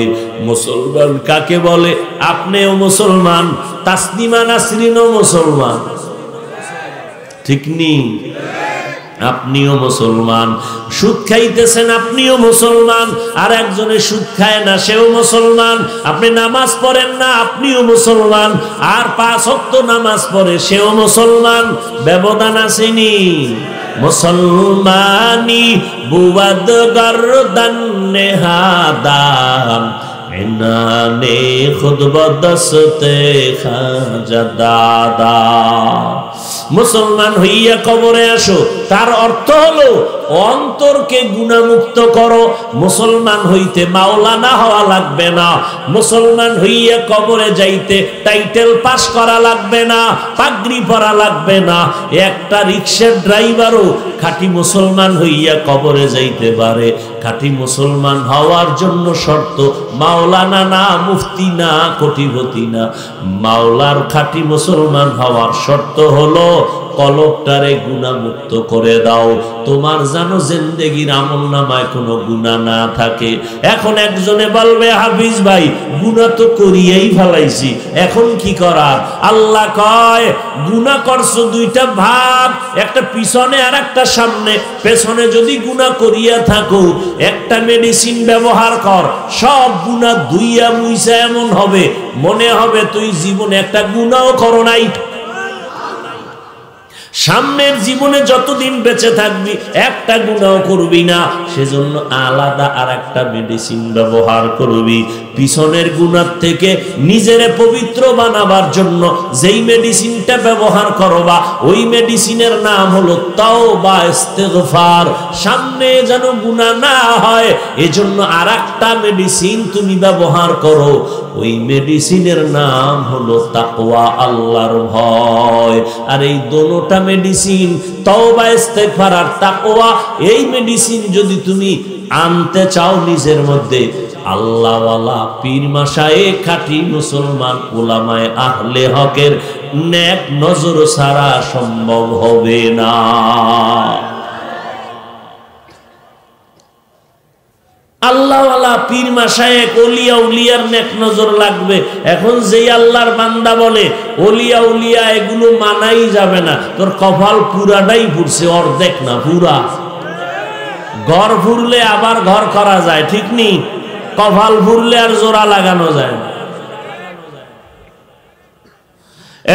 মুসলমান কাকে বলে? আপনিও মুসলমান, তাসলিমা নাসরিনও মুসলমান, ঠিক নেই? আপনিও মুসলমান, সুদ খাইতেছেন আপনিও মুসলমান, আর একজনে সুদ খায় না সেও মুসলমান। আপনি নামাজ পড়েন না আপনিও মুসলমান, আর 5 ওয়াক্ত নামাজ পড়ে সেও মুসলমান। ব্যবধান আসেনি? মুসলমানি বুয়াদ গর্দান নেহাদান ইনানে খুদ বদস্তে খাজা দাদা। মুসলমান হইয়া কবরে আসো, তার অর্থ হলো অন্তরকে গুনাহমুক্ত করো। মুসলমান হইতে মাওলানা হওয়া লাগবে না, মুসলমান হইয়া কবরে যাইতে টাইটেল পাস করা লাগবে না, পাগড়ি পরা লাগবে না। একটা রিকশার ড্রাইভারও খাঁটি মুসলমান হইয়া কবরে যাইতে পারে। খাঁটি মুসলমান হওয়ার জন্য শর্ত মাওলানা না, মুফতি না, কোটিপতি না। মাওলার খাঁটি মুসলমান হওয়ার শর্ত হলো কলবটারে গুনাহমুক্ত করে দাও, তোমার জানো জিন্দেগির আমলনামায় কোনো গুনাহ না থাকে। এখন একজনে বলবে হাফিজ ভাই গুনাহ তো করিয়াই ফেলাইছি, এখন কি করার? আল্লাহ কয় গুনাহ করছো দুইটা ভাগ, একটা পিছনে আর একটা সামনে। পেছনে যদি গুনাহ করিয়া থাকো একটা মেডিসিন ব্যবহার কর, সব গুনাহ ধুইয়া মুইছা এমন হবে মনে হবে তুই জীবনে একটা গুনাহও করো নাই। সামনের জীবনে যতদিন বেঁচে থাকবি একটা গুনাহ করবি না, সেজন্য আলাদা আর একটা মেডিসিন ব্যবহার করবি। পিছনের গুনাহ থেকে নিজেরে পবিত্র বানাবার জন্য যেই মেডিসিনটা ব্যবহার করবা ওই মেডিসিনের নাম হলো তাওবা ইস্তিগফার। সামনে যেন গুনাহ না হয় এজন্য আর একটা মেডিসিন তুমি ব্যবহার করো, ওই মেডিসিনের নাম হলো তাকওয়া, আল্লাহর ভয়। আর এই দোনোটা মেডিসিন তওবা ইস্তিগফার আর তাকওয়া, এই মেডিসিন যদি তুমি আনতে চাও নিজের মধ্যে, আল্লাহওয়ালা পীর মাশায়েখ খাঁটি মুসলমান উলামায়ে আহলে হকের নেক নজর ছাড়া সম্ভব হবে না। আল্লাহওয়ালা পীর মাশায়েখ ওলিয়া উলিয়ার নেক নজর লাগবে। এখন যেই আল্লাহর বান্দা বলে ওলিয়া উলিয়া এগুলো মানাই যাবে না, তোর কপাল পুরাটাই পুড়ছে, অর্ধেক না পুরা। ঘর ফুরলে আবার ঘর করা যায়, ঠিক নেই? কপাল ফুরলে আর জোড়া লাগানো যায় না।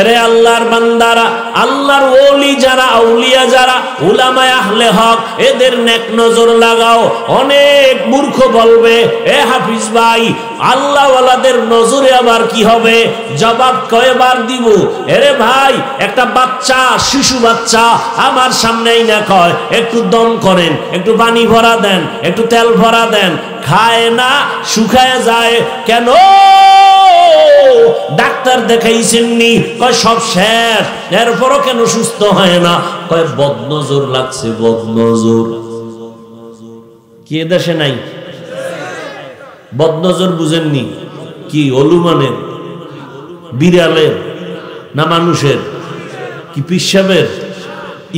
এরে আল্লাহর বান্দারা, আল্লাহর ওলি যারা, আউলিয়া যারা, উলামায়ে আহলে হক, এদের নেক নজর লাগাও। অনেক মূর্খ বলবে এ হাফিজ ভাই আল্লাহওয়ালাদের নজরে আবার কি হবে? জবাব কয়বার দিব? এরে ভাই একটা বাচ্চা, শিশু বাচ্চা আমার সামনেই না কয় একটু দম করেন, একটু পানি ভরা দেন, একটু তেল ভরা দেন, খায় না, শুকায় যায়। কেন? ডাক্তার দেখাইছেননি? কয় সব শেষ, এরপরও কেন সুস্থ হয় না? কয় বদনজর লাগছে, বদনজর। কি দেশে নাই? বদনজর বুঝেননি? কি অলুমানের, বিড়ালের না মানুষের? কি পীর সাহেবের,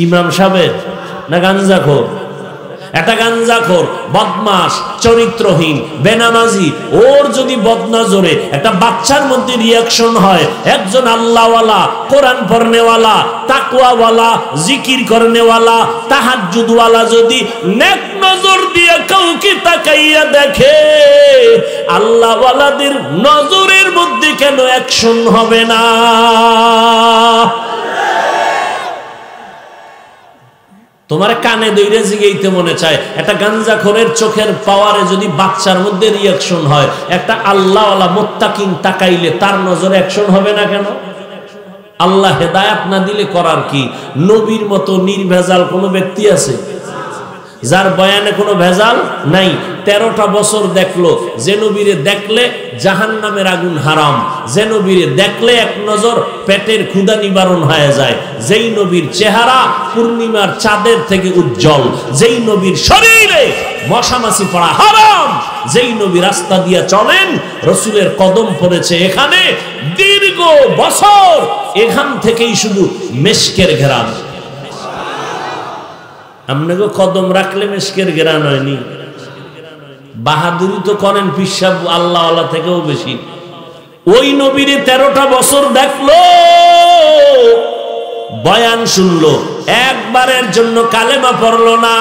ইমাম সাহেবের না গাঞ্জাখোর? একটা গাঞ্জাখোর, বদমাস, চরিত্রহীন, বেনামাজি, ওর যদি বদনজরে একটা বাচ্চার মধ্যে রিয়াকশন হয়, একজন আল্লাহওয়ালা, কোরআন পড়নেওয়ালা, তাকওয়াওয়ালা, জিকির করনেওয়ালা, তাহাজ্জুদওয়ালা যদি নেক নজর দিয়ে কাউকে তাকাইয়া দেখে, আল্লাহওয়ালাদের নজরের মধ্যে কেন অ্যাকশন হবে না? তোমার কানে দইরে জিগাইতে মনে চায়, একটা গাঞ্জাখোরের চোখের পাওয়ারে যদি বাচ্চার মধ্যে রিয়াকশন হয়, একটা আল্লাহওয়ালা মুত্তাকিন তাকাইলে তার নজরে অ্যাকশন হবে না কেন? আল্লাহ হেদায়েত না দিলে করার কি? নবীর মতো নির্ভেজাল কোনো ব্যক্তি আছে যার বয়ানে কোনো ভেজাল নাই? 13টা বছর দেখলো যে নবীরে দেখলে জাহান্নামের আগুন হারাম, যে নবীরে দেখলে এক নজর পেটের ক্ষুধা নিবারণ হয়ে যায়, যেই নবীর চেহারা পূর্ণিমার চাঁদের থেকে উজ্জ্বল, যেই নবীর শরীরে মশামাছি পড়া হারাম, যেই নবী রাস্তা দিয়া চলেন রসুলের কদম পড়েছে এখানে, দীর্ঘ বছর এখান থেকেই শুধু মেশকের ঘেরান। আপনাকে কদম রাখলে মেশকের ঘেরান হয়নি? বাহাদুরি তো করেন পিসাব আল্লাহ আল্লাহ থেকেও বেশি। ওই নবীরে 13টা বছর দেখলো, বয়ান শুনলো, একবারের জন্য কালেমা পড়লো না।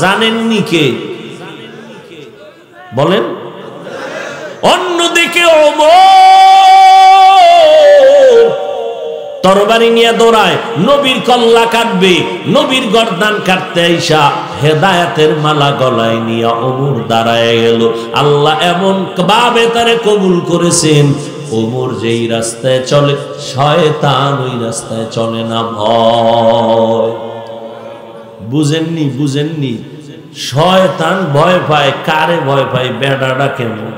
জানেননি কে? বলেন। অন্যদিকে ওমর তরবারি নিয়ে দৌড়ায়, নবীর কল্লা কাটবে, নবীর গর্দান কাটতে আইসা হেদায়েতের মালা গলায় নিয়ে ওমর দাঁড়ায় গেল। আল্লাহ এমন ভাবে তারে কবুল করেছেন, ওমর যেই রাস্তায় চলে শয়তান ওই রাস্তায় চলে না। ভয় বুঝেননি? বুঝেননি? শয়তান ভয় পায় কারে? ভয় পায় বেড়াটা কেমন?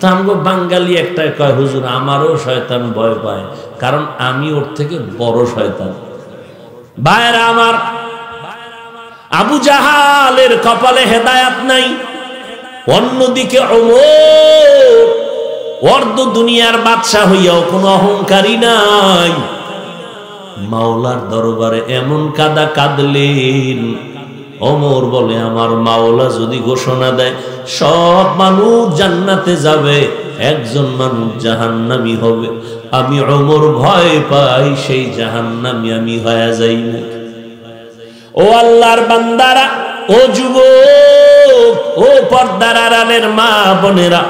তামগো বাঙালি একটা কয়, হুজুর আমারও শয়তান ভয় পায়, কারণ আমি ওর থেকে বড় শয়তান। ভাইরা আমার, আবু জাহালের কপালে হেদায়াত নাই, অন্যদিকে ওমর অর্ধ দুনিয়ার বাদশা হইয়াও কোনো অহংকারী নাই। মাওলার দরবারে এমন কাদা কাঁদলেন, ওমর বলে আমার মাওলা যদি ঘোষণা দেয় সব মানুষ জান্নাতে যাবে, একজন মানুষ জাহান্নামী হবে, আমি ওমর ভয় পাই সেই জাহান্নামী আমি হয়ে যাই না। ও আল্লাহর বান্দারা, ও যুবক, ও পর্দার আড়ালের মা বোনেরা,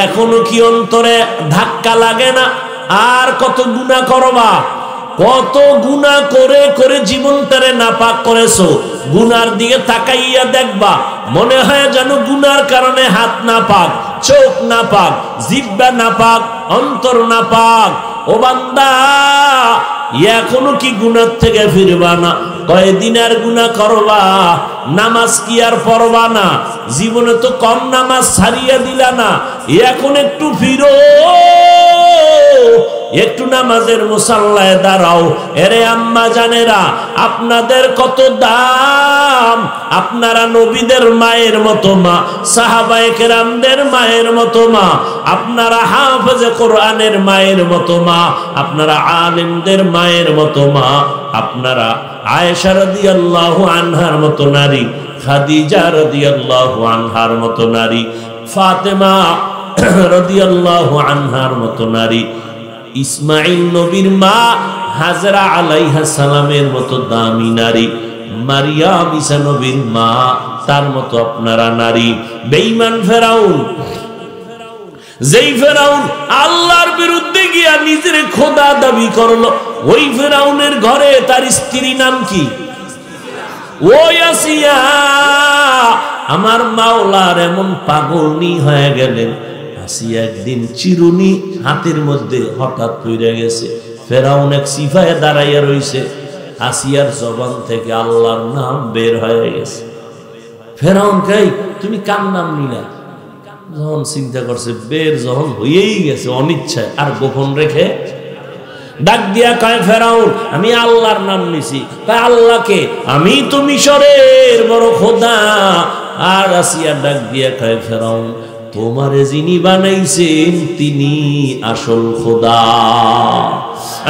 এখনো কি অন্তরে ধাক্কা লাগে না? আর কত গুনাহ করবা? কত গুনাহ করে করে জীবনটারে নাপাক করেছো। গুনার দিকে তাকাইয়া দেখবা, মনে হয় যেন গুনার কারণে হাত নাপাক, চোখ নাপাক, জিহ্বা নাপাক, অন্তর নাপাক। ও বান্দা, এখনো কি গুনার থেকে ফিরবা না? কয়দিন আর গুনাহ করবা? নামাজ কি আর পড়বা না? জীবনে তো কম নামাজ ছাড়িয়া দিলা না, এখন একটু ফিরো, একটু নামাজের মুসাল্লায় দাঁড়াও। এরে আম্মা জানেরা, আপনাদের কত দাম! আপনারা নবীদের মায়ের মতো মা, সাহাবায়ে কেরামদের মায়ের মতো মা, আপনারা হাফেজে কোরআনের মায়ের মতো মা, আপনারা আলেমদের মায়ের মতো মা, আপনারা আয়েশা রাদিয়াল্লাহু আনহার মতো নারী, খাদিজা রাদিয়াল্লাহু আনহার মতো নারী, ফাতেমা রাদিয়াল্লাহু আনহার মতো নারী, ইসমাইল নবীর মা হাজরা আলাইহিস সালামের মতো দামি নারী, মারিয়াম ঈসা নবীর মা তার মতো আপনারা নারী। বেঈমান ফেরাউন, যেই ফেরাউন আল্লাহর বিরুদ্ধে গিয়া নিজের খোদা দাবি করলো, ওই ফেরাউনের ঘরে তার স্ত্রী নাম কি? ওই আসিয়া। আমার মাওলার এমন পাগলনি হয়ে গেলেন, আসিয়া একদিন চিরুনি হাতের মধ্যে হঠাৎ পড়ে গেছে। ফেরাউন এক সিফায় দাঁড়াইয়া রইছে, আসিয়ার জবান থেকে আল্লাহর নাম বের হয়ে গেছে। ফেরাউন কই, তুমি কার নাম নিলা? যখন চিন্তা করছে, বের যখন হয়েই গেছে অনিচ্ছায়, আর গোপন রেখে ডাক দিয়া কয়, ফেরাউন আমি আল্লাহর নাম নিছি। কয় আল্লাহকে? আমি তো মিশরের বড় খোদা। আর আসিয়া ডাক দিয়া কয়, ফেরাউন তোমারে যিনি বানাইছেন তিনি আসল খোদা।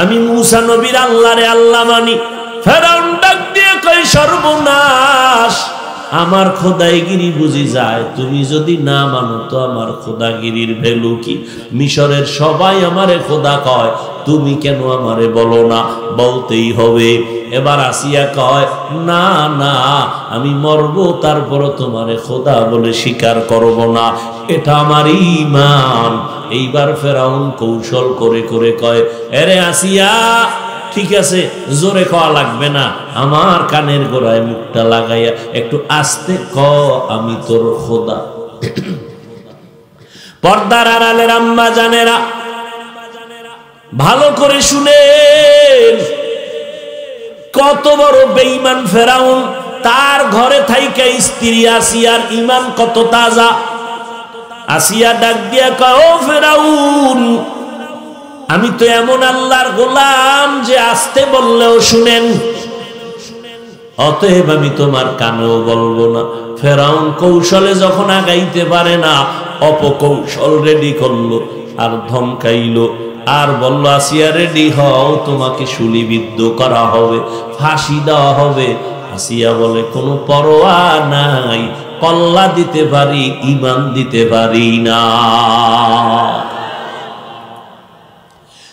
আমি মুসা নবীর আল্লাহরে আল্লাহ মানি। ফেরাউন ডাক দিয়ে কয়, সর্বনাশ, আমার খোদাইগিরি বুঝি যায়? তুমি যদি না মানো তো আমার খোদাগিরির ভ্যালু কি? মিশরের সবাই আমারে খোদা কয়, তুমি কেন আমারে বলো না? বলতেই হবে। এবার আসিয়া কয়, না না, আমি মরবো তারপরও তোমারে খোদা বলে স্বীকার করব না, এটা আমার ঈমান। এইবার ফেরাউন কৌশল করে করে কয়, আরে আসিয়া, ঠিক আছে, জোরে কওয়া লাগবে না, আমার কানের গোড়ায় মুখটা লাগাইয়া একটু আস্তে ক, আমি তোর খোদা। পর্দার আড়ালের আম্মা জানেরা, ভালো করে শুনেন, কত বড় বেঈমান ফেরাউন। তার ঘরে থাইকা স্ত্রী আসিয়ার ঈমান কত তাজা। আসিয়া ডাক দিয়া কয়, ও ফেরাউন, আমি তো এমন আল্লাহর গোলাম যে আসতে বললেও শুনেন, অতএব আমি তোমার কানেও বলবো না। ফেরাউন কৌশলে যখন আগাইতে পারে না, অপকৌশল রেডি করলো আর ধমকাইলো। আর বলল আসিয়া রেডি হও, তোমাকে শুলিবিদ্ধ করা হবে, ফাঁসি দেওয়া হবে। আসিয়া বলে কোনো পরোয়া নাই, কল্লা দিতে পারি, ঈমান দিতে পারি না।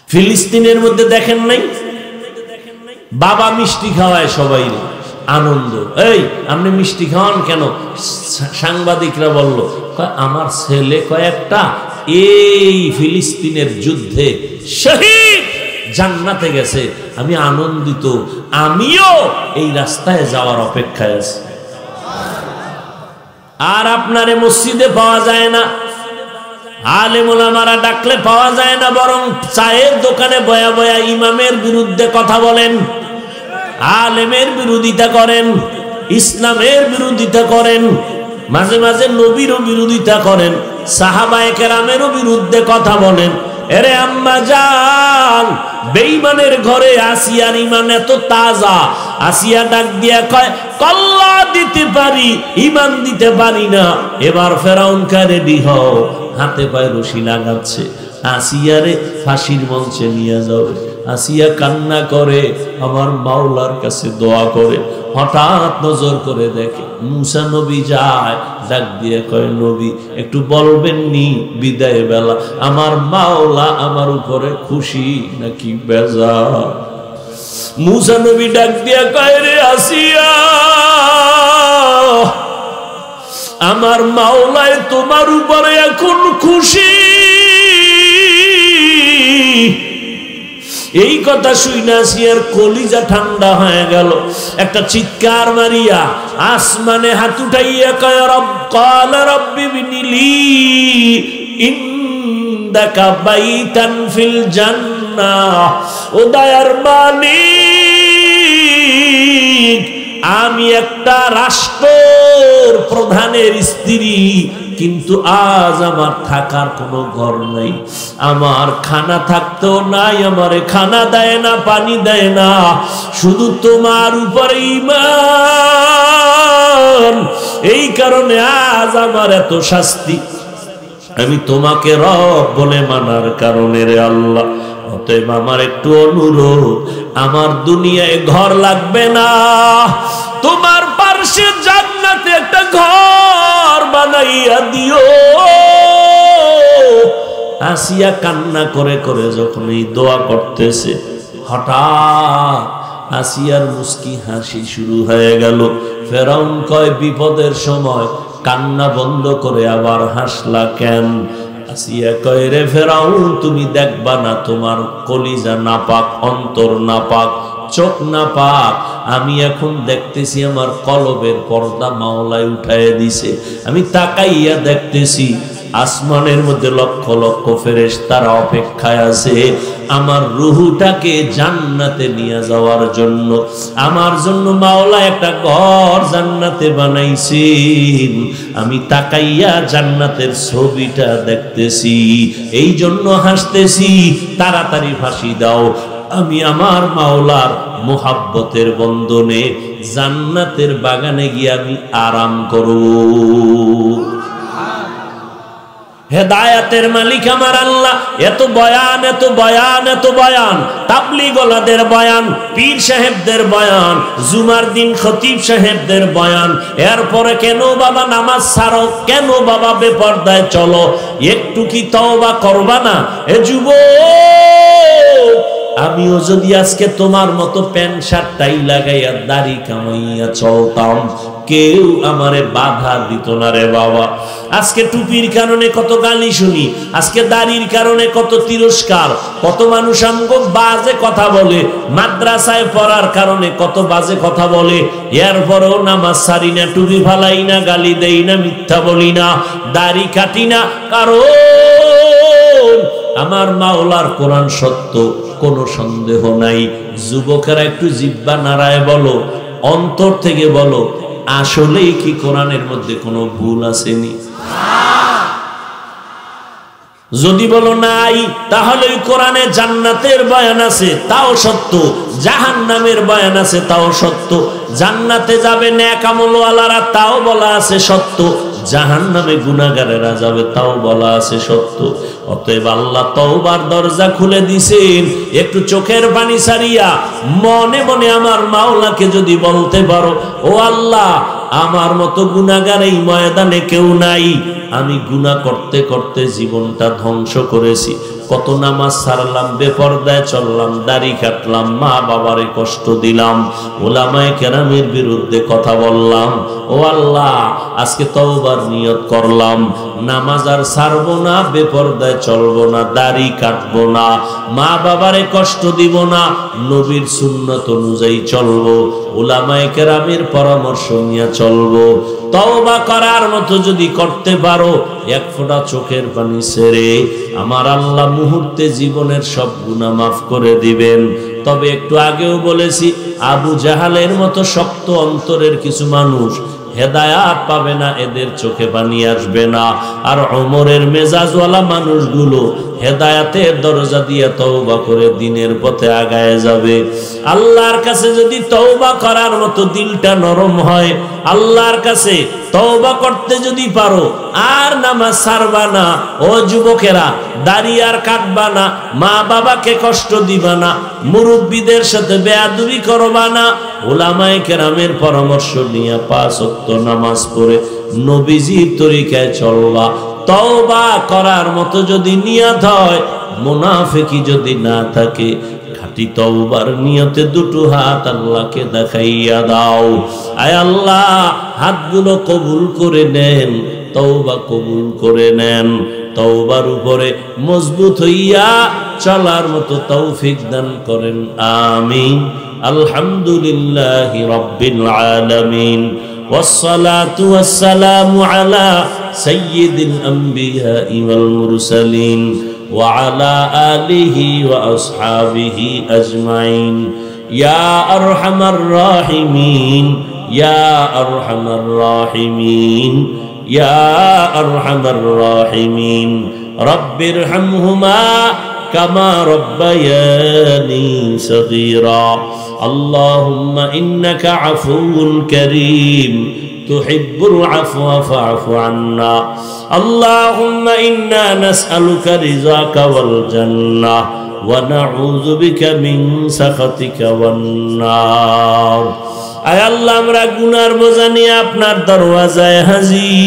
ফিলিস্তিনের মধ্যে দেখেন নাই, বাবা মিষ্টি খাওয়ায় সবাই, আনন্দ। এই আপনি মিষ্টি খাওয়ান কেন? সাংবাদিকরা বলল আমার ছেলে কয়েকটা এই ফিলিস্তিনের যুদ্ধে শহীদ, জান্নাতে গেছে, আমি আনন্দিত, আমিও এই রাস্তায় যাওয়ার অপেক্ষায় আছি। আর আপনারে মসজিদে পাওয়া যায় না, আলেম ওলামারা ডাকলে পাওয়া যায় না, বরং চায়ের দোকানে বয়া বয়া ইমামের বিরুদ্ধে কথা বলেন, আলেমের বিরোধিতা করেন, ইসলামের বিরোধিতা করেন, মাঝে মাঝে নবীরও বিরোধিতা করেন, সাহাবায়ে কেরামেরও বিরুদ্ধে কথা বলেন। এরে আম্মা জান, বেঈমানের ঘরে আসিয়ার ঈমান এত তাজা। আসিয়া ডাক দিয়া কয় কল্লা দিতে পারি, ঈমান দিতে পারি না। এবার ফেরাউন কারে রেডি হও, হাতে পায়ে রশি লাগাচ্ছে, আসিয়ারে ফাঁসির মঞ্চে নিয়ে যাবে। আসিয়া কান্না করে, আমার মাওলার কাছে দোয়া করে। হঠাৎ নজর করে দেখে মুসা নবী যায়, ডাক দিয়ে কয় নবী একটু বলবেন নি বিদায় বেলা আমার মাওলা আমার উপরে খুশি নাকি বেজার? মুসা নবী ডাক দিয়া কয় রে আসিয়া, আমার মাওলায় তোমার উপরে এখন খুশি। এই কথা শুইনা আসিয়ার কলিজা ঠান্ডা হয়ে গেল। একটা চিৎকার মারিয়া আসমানে হাত উঠাইয়া কয় রব ক্বালা রাব্বি বিনিলি ইনদাকা বাইতান ফিল জান্নাহ। ও দয়ার মালিক, আমি একটা রাষ্ট্রের প্রধানের স্ত্রী, কিন্তু আজ আমার থাকার কোনো ঘর নাই, আমার খানা থাকতেও নাই, আমারে খানা দেয় না, পানি দেয় না, শুধু তোমার উপরে ঈমান। এই কারণে আজ আমার এত শাস্তি, আমি তোমাকে রব বলে মানার কারণে রে আল্লাহ। অতএব আমার একটু অনুরোধ, আমার দুনিয়ায় ঘর লাগবে না, তোমার পার্শ্বে জান্নাতে একটা ঘর বানাইয়া দিও। আসিয়া কান্না করে করে যখন এই দোয়া করতেছে, হঠাৎ আসিয়ার মুস্কি হাসি শুরু হয়ে গেল। ফেরাউন কয় বিপদের সময় কান্না বন্ধ করে আবার হাসলা কেন? আসিয়া কয় রে ফেরাউন, তুমি দেখবা না তোমার কলিজা নাপাক, অন্তর নাপাক, চোখ নাপাক? আমি এখন দেখতেছি আমার কলবের পর্দা মাওলায় উঠাইয়া দিছে। আমি তাকাইয়া দেখতেছি আসমানের মধ্যে লক্ষ লক্ষ ফেরেশতারা অপেক্ষায় আছে আমার রূহটাকে জান্নাতে নিয়ে যাওয়ার জন্য। আমার জন্য মাওলা একটা ঘর জান্নাতে বানাইছেন। আমি তাকাইয়া জান্নাতের ছবিটা দেখতেছি, এই জন্য হাসতেছি। তাড়াতাড়ি ফাঁসি দাও, আমি আমার মাওলার মুহাব্বতের বন্ধনে জান্নাতের বাগানে গিয়ে আমি আরাম করব। হেদায়েতের মালিক আমার আল্লাহ। এত বয়ান, এত বয়ান, এত বয়ান, তাবলীগওয়ালাদের বয়ান, পীর সাহেবদের বয়ান, জুমার দিন খতিব সাহেবদের বয়ান। এরপরে কেন বাবা নামাজ ছাড়ো, কেন বাবা বেপরদায় চলো, একটু কি তওবা করবা না? এ যুবক, আমিও যদি আজকে তোমার মতো প্যান্ট শার্ট টাই লাগাইয়া দাড়ি কামাইয়া চলতাম, কেউ আমারে বাধা দিত না রে বাবা। আজকে টুপির কারণে কত গালি শুনি, আজকে দাড়ির কারণে কত তিরস্কার, কত মানুষ আমগো বাজে কথা বলে, মাদ্রাসায় পড়ার কারণে কত বাজে কথা বলে। এরপরেও নামাজ ছাড়ি না, টুপি ফালাই না, গালি দেই না, মিথ্যা বলি না, দাড়ি কাটি না, কারণ আমার মাওলার কোরআন সত্য, কোনো সন্দেহ নাই। যুবকেরা একটু জিহ্বা নাড়ায় বলো, অন্তর থেকে বলো, আসলেই কি কোরআনের মধ্যে কোনো ভুল আসেনি? যদি বলো নাই, তাহলে কোরআনে জান্নাতের বয়ান আছে, তাও সত্য, জাহান্নামের বয়ান আছে, তাও সত্য। জান্নাতে যাবে নেক আমলওয়ালারা, তাও বলা আছে সত্য। জাহান্নামে গুনাহগারেরা যাবে, তাও বলা আছে সত্য। অতএব আল্লাহ তওবার দরজা খুলে দিছেন। একটু চোখের পানি ছাড়িয়া মনে মনে আমার মাওলাকে যদি বলতে পারো, ও আল্লাহ, আমার মতো গুনাহগার এই ময়দানে কেউ নাই, আমি গুনাহ করতে করতে জীবনটা ধ্বংস করেছি, কত নামাজ ছাড়লাম, বেপরদায় চললাম, দাড়ি কাটলাম, মা বাবারে কষ্ট দিলাম, ওলামায়ে কেরামের বিরুদ্ধে কথা বললাম। ও আল্লাহ, আজকে তওবার নিয়ত করলাম, নামাজ আর ছাড়বো না, বেপরদায় চলবো না, দাড়ি কাটবো না, মা বাবারে কষ্ট দিব না, নবীর সুন্নাত অনুযায়ী চলবো, ওলামায়ে কেরামের পরামর্শ নিয়ে চলবো। তওবা করার মতো যদি করতে পারো, এক ফোঁটা চোখের পানি ছেড়ে আমার আল্লাহ মুহূর্তে জীবনের সব গুনাহ মাফ করে দিবেন। তবে একটু আগেও বলেছি, আবু জাহালের মতো শক্ত অন্তরের কিছু মানুষ হেদায়াত পাবে না, এদের চোখে পানি আসবে না। আর ওমরের মেজাজওয়ালা মানুষগুলো হেদায়াতের দরজা দিয়ে তওবা করে দিনের পথে আগায় যাবে। আল্লাহর কাছে যদি তওবা করার মতো দিলটা নরম হয়, আল্লাহর কাছে তওবা করতে যদি পারো, আর নামাজ ছাড়বা না, ও যুবকেরা, দাড়ি আর কাটবা না, মা বাবাকে কষ্ট দিবা না, মুরব্বীদের সাথে বেয়াদবি করবা না, উলামায়ে কেরামের পরামর্শ নিয়ে 5 ওয়াক্ত নামাজ পড়ে নবীজির তরিকায় চলবা। তওবা করার মতো যদি নিয়ত হয়, মুনাফিকি যদি না থাকে, খাঁটি তওবার নিয়তে দুটো হাত আল্লাহকে দেখাইয়া দাও। আয় আল্লাহ, হাতগুলো কবুল করে নেন, তওবা কবুল করে নেন, তওবার উপরে মজবুত হইয়া চলার মতো তৌফিক দান করেন, আমিন। আলহামদুলিল্লাহি রাব্বিল আলামিন, والصلاة والسلام على سيد الأنبياء والمرسلين وعلى آله وأصحابه أجمعين يا أرحم الراحمين يا أرحم الراحمين يا أرحم الراحمين رب ارحمهما كما ربياني صغيرا اللهم إنك عفو كريم تحب العفو فاعف عنا اللهم إنا نسألك رضاك والجنة ونعوذ بك من سخطك والنار। আয় আল্লাহ, আমরা গুনার বোঝা নিয়ে আপনার দরওয়াজায় হাজির।